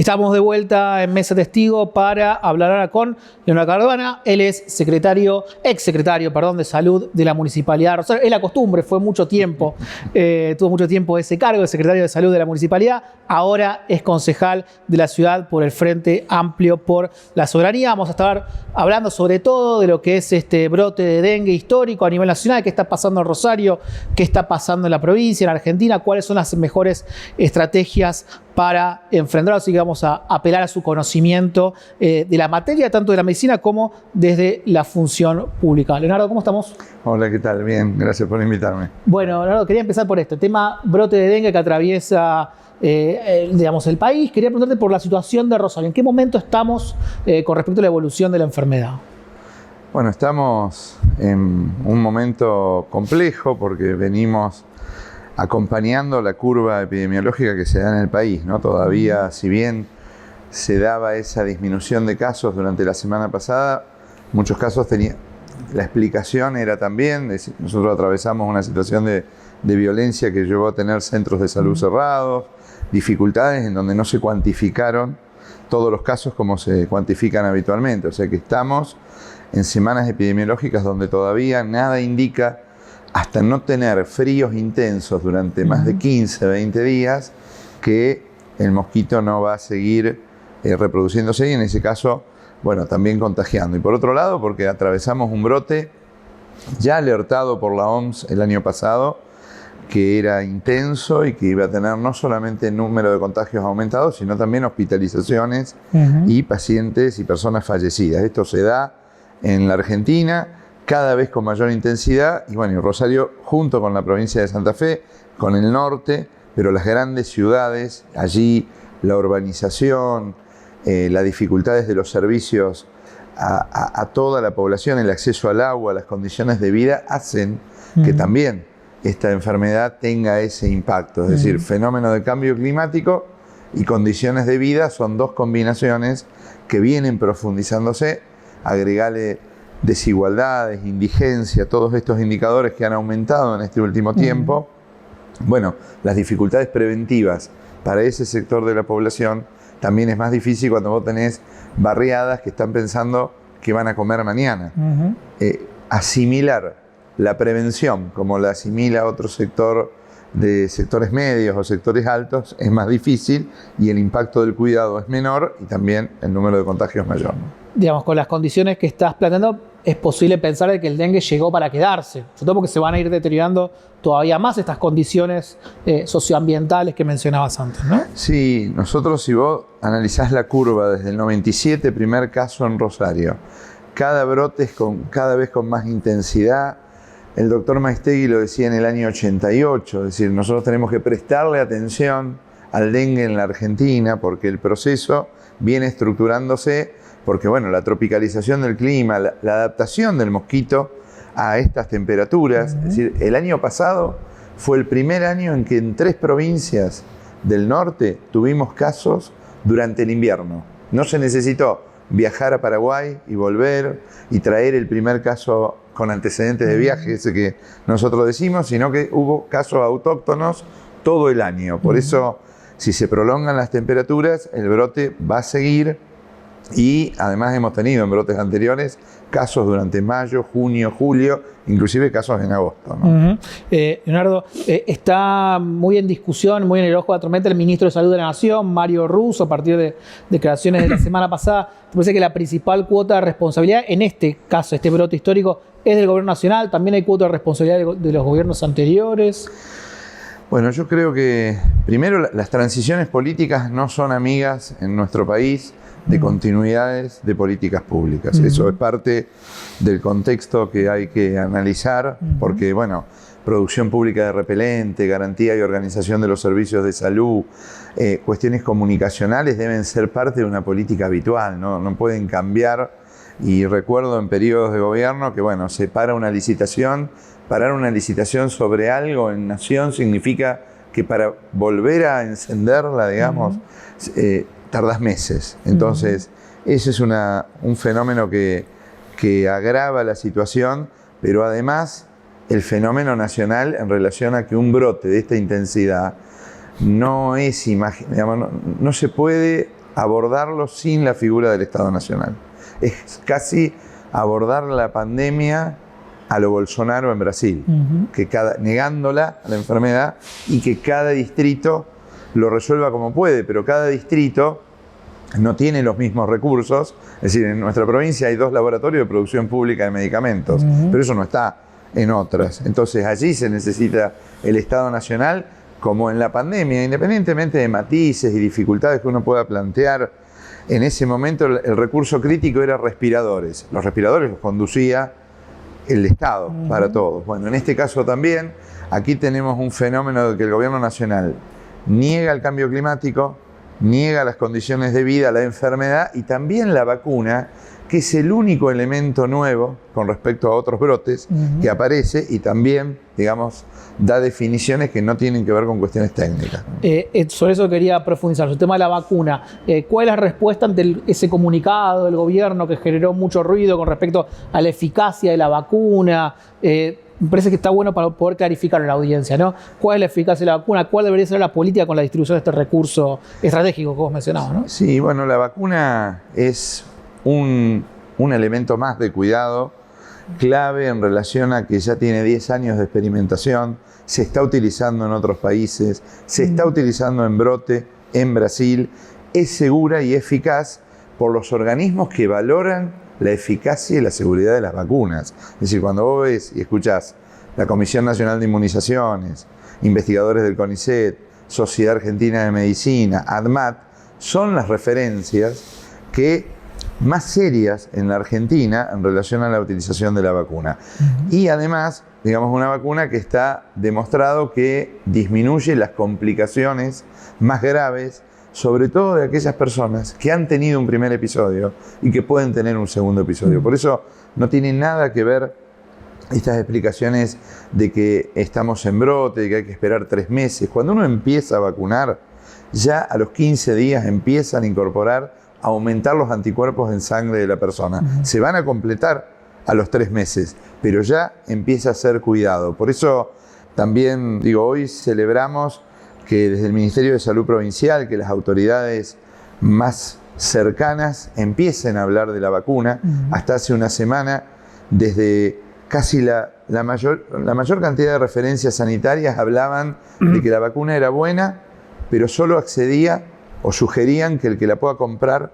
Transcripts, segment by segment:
Estamos de vuelta en Mesa Testigo para hablar ahora con Leonardo Cardona. Él es ex secretario de Salud de la Municipalidad de Rosario. Es la costumbre, fue mucho tiempo, tuvo mucho tiempo ese cargo de secretario de Salud de la Municipalidad. Ahora es concejal de la ciudad por el Frente Amplio por la Soberanía. Vamos a estar hablando sobre todo de lo que es este brote de dengue histórico a nivel nacional, qué está pasando en Rosario, qué está pasando en la provincia, en Argentina, cuáles son las mejores estrategias para enfrentarlo. Así que vamos a apelar a su conocimiento de la materia, tanto de la medicina como desde la función pública. Leonardo, ¿cómo estamos? Hola, ¿qué tal? Bien, gracias por invitarme. Bueno, Leonardo, quería empezar por esto, el tema brote de dengue que atraviesa el país. Quería preguntarte por la situación de Rosario. ¿En qué momento estamos con respecto a la evolución de la enfermedad? Bueno, estamos en un momento complejo porque venimos acompañando la curva epidemiológica que se da en el país, ¿no? Todavía, si bien se daba esa disminución de casos durante la semana pasada, muchos casos tenían. La explicación era también, nosotros atravesamos una situación de violencia que llevó a tener centros de salud cerrados, dificultades en donde no se cuantificaron todos los casos como se cuantifican habitualmente. O sea que estamos en semanas epidemiológicas donde todavía nada indica, hasta no tener fríos intensos durante más de 15, 20 días, que el mosquito no va a seguir reproduciéndose y en ese caso, bueno, también contagiando. Y por otro lado, porque atravesamos un brote ya alertado por la OMS el año pasado, que era intenso y que iba a tener no solamente el número de contagios aumentados, sino también hospitalizaciones y pacientes y personas fallecidas. Esto se da en la Argentina cada vez con mayor intensidad y bueno, Rosario junto con la provincia de Santa Fe, con el norte, pero las grandes ciudades, allí la urbanización, las dificultades de los servicios a toda la población, el acceso al agua, las condiciones de vida, hacen que también esta enfermedad tenga ese impacto. Es decir, fenómeno de cambio climático y condiciones de vida son dos combinaciones que vienen profundizándose. Agregale desigualdades, indigencia, todos estos indicadores que han aumentado en este último tiempo. Bueno, las dificultades preventivas para ese sector de la población también es más difícil cuando vos tenés barriadas que están pensando que van a comer mañana. Asimilar la prevención como la asimila otro sector de sectores medios o sectores altos es más difícil y el impacto del cuidado es menor y también el número de contagios es mayor, ¿no? Digamos, con las condiciones que estás planteando, es posible pensar de que el dengue llegó para quedarse, sobre todo porque se van a ir deteriorando todavía más estas condiciones socioambientales que mencionabas antes, ¿no? Sí, nosotros, si vos analizás la curva desde el 97, primer caso en Rosario, cada brote es cada vez con más intensidad. El doctor Maestegui lo decía en el año 88, es decir, nosotros tenemos que prestarle atención al dengue en la Argentina porque el proceso viene estructurándose, porque bueno, la tropicalización del clima, la adaptación del mosquito a estas temperaturas, es decir, el año pasado fue el primer año en que en 3 provincias del norte tuvimos casos durante el invierno. No se necesitó viajar a Paraguay y volver y traer el primer caso con antecedentes de viaje, ese que nosotros decimos, sino que hubo casos autóctonos todo el año. Por eso, si se prolongan las temperaturas, el brote va a seguir y además hemos tenido en brotes anteriores casos durante mayo, junio, julio, inclusive casos en agosto, ¿no? Leonardo, está muy en discusión, muy en el ojo de la tormenta el ministro de Salud de la Nación, Mario Russo, a partir de declaraciones de la semana pasada. ¿Te parece que la principal cuota de responsabilidad en este caso, este brote histórico, es del gobierno nacional? ¿También hay cuota de responsabilidad de los gobiernos anteriores? Bueno, yo creo que primero las transiciones políticas no son amigas en nuestro país de continuidades de políticas públicas. Eso es parte del contexto que hay que analizar, porque, bueno, producción pública de repelente, garantía y organización de los servicios de salud, cuestiones comunicacionales deben ser parte de una política habitual, ¿no? No pueden cambiar. Y recuerdo en periodos de gobierno que, bueno, se para una licitación. Parar una licitación sobre algo en Nación significa que para volver a encenderla, digamos, tardás meses. Entonces, ese es un fenómeno que agrava la situación, pero además el fenómeno nacional en relación a que un brote de esta intensidad no es digamos, no se puede abordarlo sin la figura del Estado Nacional. Es casi abordar la pandemia a lo Bolsonaro en Brasil, negándola a la enfermedad y que cada distrito lo resuelva como puede, pero cada distrito no tiene los mismos recursos. Es decir, en nuestra provincia hay 2 laboratorios de producción pública de medicamentos, pero eso no está en otras. Entonces allí se necesita el Estado Nacional, como en la pandemia, independientemente de matices y dificultades que uno pueda plantear. En ese momento el recurso crítico era respiradores. Los respiradores los conducía el Estado para todos. Bueno, en este caso también, aquí tenemos un fenómeno de que el gobierno nacional niega el cambio climático, niega las condiciones de vida, la enfermedad y también la vacuna, que es el único elemento nuevo con respecto a otros brotes que aparece y también, digamos, da definiciones que no tienen que ver con cuestiones técnicas. Sobre eso quería profundizar, el tema de la vacuna. ¿Cuál es la respuesta ante ese comunicado del gobierno que generó mucho ruido con respecto a la eficacia de la vacuna? Me parece que está bueno para poder clarificar a la audiencia, ¿no? ¿Cuál es la eficacia de la vacuna? ¿Cuál debería ser la política con la distribución de este recurso estratégico que vos mencionabas, ¿no? Sí, bueno, la vacuna es un elemento más de cuidado clave en relación a que ya tiene 10 años de experimentación, se está utilizando en otros países, se está utilizando en brote en Brasil, es segura y eficaz por los organismos que valoran la eficacia y la seguridad de las vacunas. Es decir, cuando vos ves y escuchás la Comisión Nacional de Inmunizaciones, investigadores del CONICET, Sociedad Argentina de Medicina, ADMAT, son las referencias más serias en la Argentina en relación a la utilización de la vacuna. Y además, digamos, una vacuna que está demostrado que disminuye las complicaciones más graves, sobre todo de aquellas personas que han tenido un primer episodio y que pueden tener un segundo episodio. Por eso no tiene nada que ver estas explicaciones de que estamos en brote, de que hay que esperar 3 meses. Cuando uno empieza a vacunar, ya a los 15 días empiezan a incorporar, a aumentar los anticuerpos en sangre de la persona. Se van a completar a los 3 meses, pero ya empieza a ser cuidado. Por eso también, digo, hoy celebramos que desde el Ministerio de Salud Provincial, que las autoridades más cercanas empiecen a hablar de la vacuna. Hasta hace una semana, desde casi la mayor cantidad de referencias sanitarias hablaban de que la vacuna era buena, pero solo accedía o sugerían que el que la pueda comprar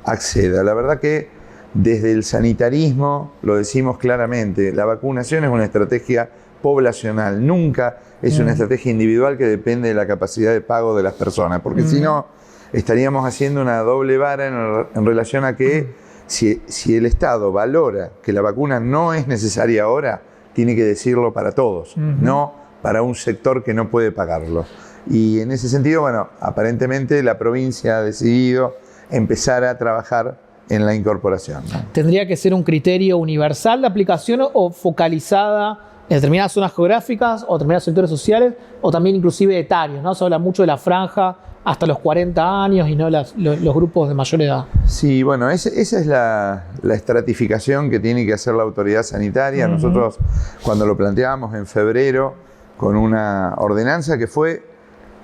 acceda. La verdad que desde el sanitarismo lo decimos claramente, la vacunación es una estrategia poblacional, nunca es una estrategia individual que depende de la capacidad de pago de las personas, porque si no estaríamos haciendo una doble vara en relación a que si el Estado valora que la vacuna no es necesaria ahora, tiene que decirlo para todos, no para un sector que no puede pagarlo. Y en ese sentido, bueno, aparentemente la provincia ha decidido empezar a trabajar en la incorporación, ¿no? ¿Tendría que ser un criterio universal de aplicación o focalizada en determinadas zonas geográficas o determinados sectores sociales o también inclusive etarios, ¿no? Se habla mucho de la franja hasta los 40 años y no los grupos de mayor edad. Sí, bueno, esa es la estratificación que tiene que hacer la autoridad sanitaria. Nosotros, cuando lo planteábamos en febrero, con una ordenanza que fue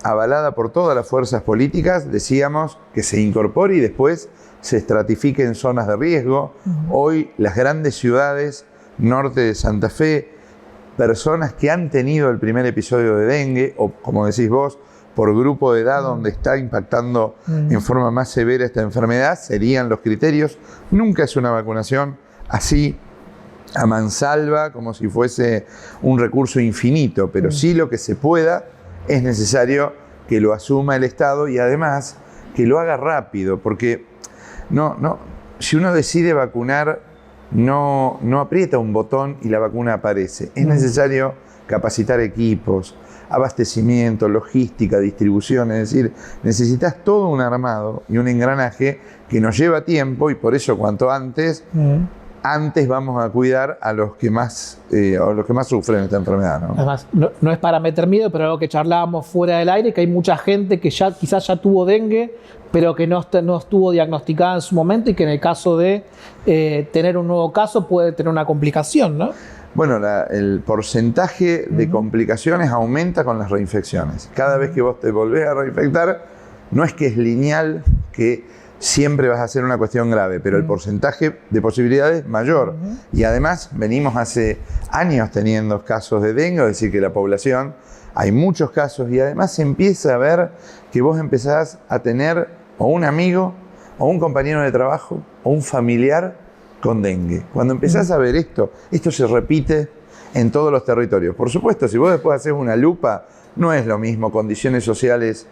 avalada por todas las fuerzas políticas, decíamos que se incorpore y después se estratifique en zonas de riesgo. Hoy las grandes ciudades, norte de Santa Fe, personas que han tenido el primer episodio de dengue, o como decís vos, por grupo de edad donde está impactando en forma más severa esta enfermedad, serían los criterios. Nunca es una vacunación así a mansalva, como si fuese un recurso infinito, pero sí lo que se pueda es necesario que lo asuma el Estado y además que lo haga rápido, porque si uno decide vacunar, no aprieta un botón y la vacuna aparece. Es necesario capacitar equipos, abastecimiento, logística, distribución, es decir, necesitas todo un armado y un engranaje que nos lleva tiempo y por eso cuanto antes vamos a cuidar a los que más sufren esta enfermedad, ¿no? Además, no es para meter miedo, pero algo que charlábamos fuera del aire, que hay mucha gente que quizás ya tuvo dengue, pero que no estuvo diagnosticada en su momento y que en el caso de tener un nuevo caso puede tener una complicación, ¿no? Bueno, el porcentaje de complicaciones aumenta con las reinfecciones. Cada vez que vos te volvés a reinfectar, no es que es lineal, que siempre vas a ser una cuestión grave, pero el porcentaje de posibilidades es mayor. Y además venimos hace años teniendo casos de dengue, es decir, que la población, hay muchos casos, y además se empieza a ver que vos empezás a tener o un amigo, o un compañero de trabajo, o un familiar con dengue. Cuando empezás a ver esto se repite en todos los territorios. Por supuesto, si vos después haces una lupa, no es lo mismo condiciones sociales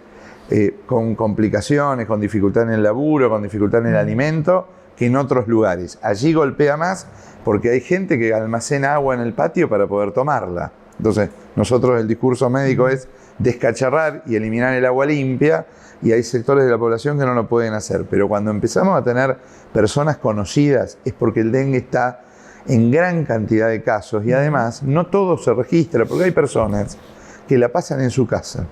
con complicaciones, con dificultad en el laburo, con dificultad en el alimento, que en otros lugares. Allí golpea más porque hay gente que almacena agua en el patio para poder tomarla. Entonces, nosotros el discurso médico es descacharrar y eliminar el agua limpia, y hay sectores de la población que no lo pueden hacer. Pero cuando empezamos a tener personas conocidas es porque el dengue está en gran cantidad de casos, y además no todo se registra, porque hay personas que la pasan en su casa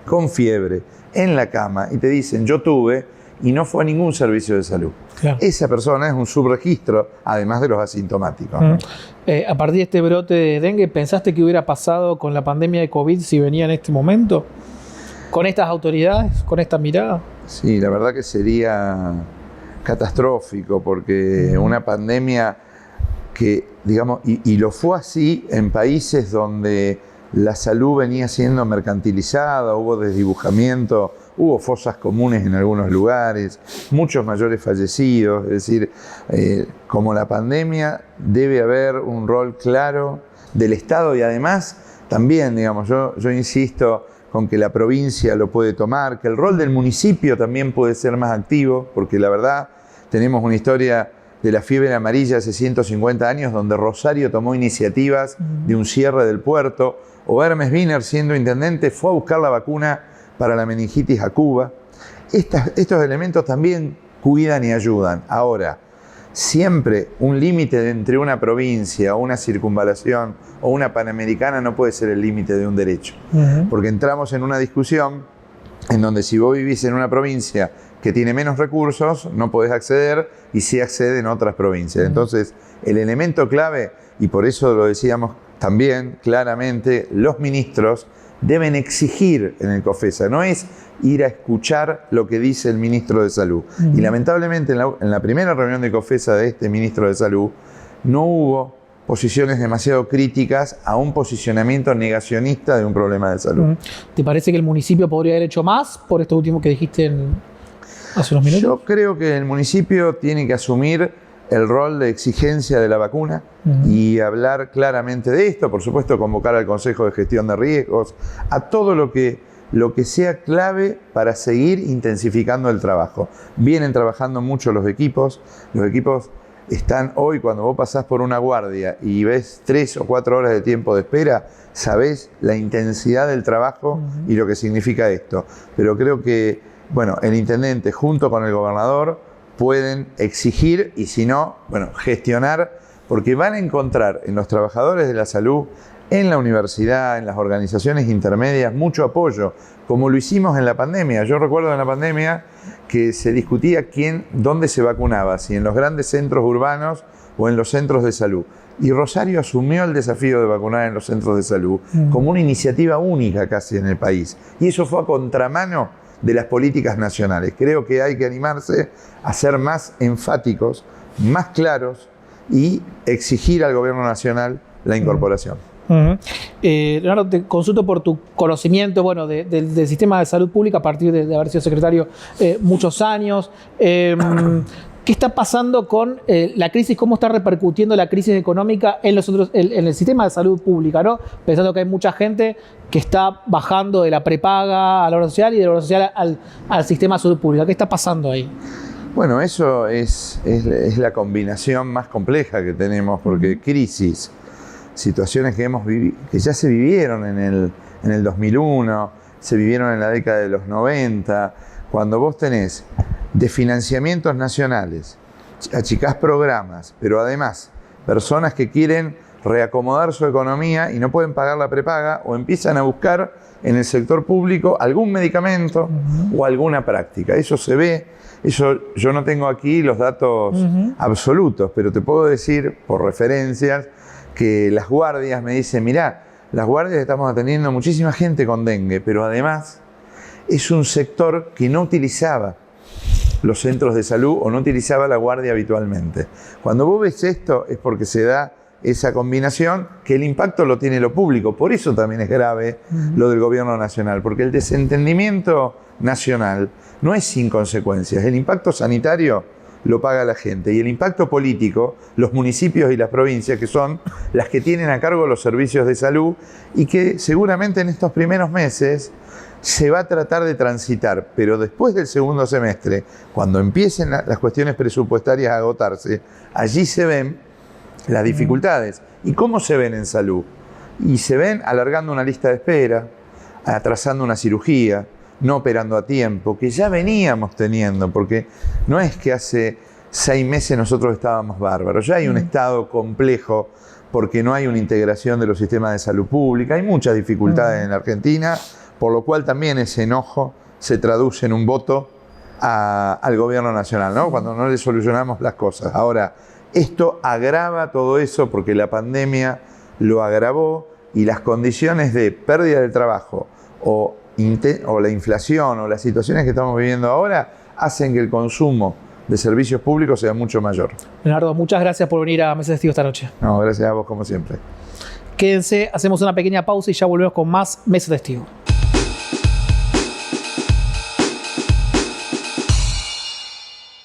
con fiebre, en la cama, y te dicen yo tuve, y no fue a ningún servicio de salud. Claro. Esa persona es un subregistro, además de los asintomáticos. A partir de este brote de dengue, ¿pensaste que hubiera pasado con la pandemia de COVID si venía en este momento? ¿Con estas autoridades? ¿Con esta mirada? Sí, la verdad que sería catastrófico, porque una pandemia que, digamos, y lo fue así en países donde la salud venía siendo mercantilizada, hubo desdibujamiento, hubo fosas comunes en algunos lugares, muchos mayores fallecidos. Es decir, como la pandemia, debe haber un rol claro del Estado, y además también, digamos, yo insisto con que la provincia lo puede tomar, que el rol del municipio también puede ser más activo, porque la verdad tenemos una historia de la fiebre amarilla hace 150 años, donde Rosario tomó iniciativas de un cierre del puerto, o Hermes Wiener, siendo intendente, fue a buscar la vacuna para la meningitis a Cuba. Estos elementos también cuidan y ayudan. Ahora, siempre un límite entre una provincia, o una circunvalación, o una panamericana no puede ser el límite de un derecho. Porque entramos en una discusión en donde si vos vivís en una provincia que tiene menos recursos, no podés acceder, y sí accede en otras provincias. Entonces, el elemento clave, y por eso lo decíamos también claramente, los ministros deben exigir en el COFESA, no es ir a escuchar lo que dice el ministro de Salud. Y lamentablemente en la primera reunión de COFESA de este ministro de Salud no hubo posiciones demasiado críticas a un posicionamiento negacionista de un problema de salud. ¿Te parece que el municipio podría haber hecho más por esto último que dijiste hace unos minutos? Yo creo que el municipio tiene que asumir el rol de exigencia de la vacuna y hablar claramente de esto. Por supuesto, convocar al Consejo de Gestión de Riesgos, a todo lo que sea clave para seguir intensificando el trabajo. Vienen trabajando mucho los equipos están hoy, cuando vos pasás por una guardia y ves 3 o 4 horas de tiempo de espera, sabés la intensidad del trabajo y lo que significa esto. Pero creo que, bueno, el intendente junto con el gobernador pueden exigir, y si no, bueno, gestionar, porque van a encontrar en los trabajadores de la salud, en la universidad, en las organizaciones intermedias, mucho apoyo, como lo hicimos en la pandemia. Yo recuerdo en la pandemia que se discutía dónde se vacunaba, si en los grandes centros urbanos o en los centros de salud. Y Rosario asumió el desafío de vacunar en los centros de salud como una iniciativa única casi en el país. Y eso fue a contramano de las políticas nacionales. Creo que hay que animarse a ser más enfáticos, más claros, y exigir al gobierno nacional la incorporación. Leonardo, te consulto por tu conocimiento, bueno, del sistema de salud pública a partir de haber sido secretario muchos años. ¿Qué está pasando con la crisis? ¿Cómo está repercutiendo la crisis económica en el sistema de salud pública, ¿no? Pensando que hay mucha gente que está bajando de la prepaga a la obra social y de la obra social al sistema de salud pública. ¿Qué está pasando ahí? Bueno, eso es la combinación más compleja que tenemos, porque crisis, situaciones que ya se vivieron en el 2001, se vivieron en la década de los 90, cuando vos tenés de financiamientos nacionales, achicás programas, pero además personas que quieren reacomodar su economía y no pueden pagar la prepaga, o empiezan a buscar en el sector público algún medicamento o alguna práctica. Eso se ve, yo no tengo aquí los datos absolutos, pero te puedo decir por referencias que las guardias me dicen, mirá, las guardias estamos atendiendo muchísima gente con dengue, pero además es un sector que no utilizaba los centros de salud o no utilizaba la guardia habitualmente. Cuando vos ves esto es porque se da esa combinación, que el impacto lo tiene lo público. Por eso también es grave lo del gobierno nacional, porque el desentendimiento nacional no es sin consecuencias. El impacto sanitario lo paga la gente y el impacto político, los municipios y las provincias, que son las que tienen a cargo los servicios de salud y que seguramente en estos primeros meses se va a tratar de transitar, pero después del segundo semestre, cuando empiecen las cuestiones presupuestarias a agotarse, allí se ven las dificultades. ¿Y cómo se ven en salud? Y se ven alargando una lista de espera, atrasando una cirugía, no operando a tiempo, que ya veníamos teniendo, porque no es que hace 6 meses nosotros estábamos bárbaros, ya hay un estado complejo porque no hay una integración de los sistemas de salud pública, hay muchas dificultades en la Argentina, por lo cual también ese enojo se traduce en un voto al gobierno nacional, ¿no? Cuando no le solucionamos las cosas. Ahora, esto agrava todo eso porque la pandemia lo agravó y las condiciones de pérdida del trabajo o la inflación o las situaciones que estamos viviendo ahora hacen que el consumo de servicios públicos sea mucho mayor. Leonardo, muchas gracias por venir a Mesa de Testigo esta noche. No, gracias a vos como siempre. Quédense, hacemos una pequeña pausa y ya volvemos con más Mesa de Testigo.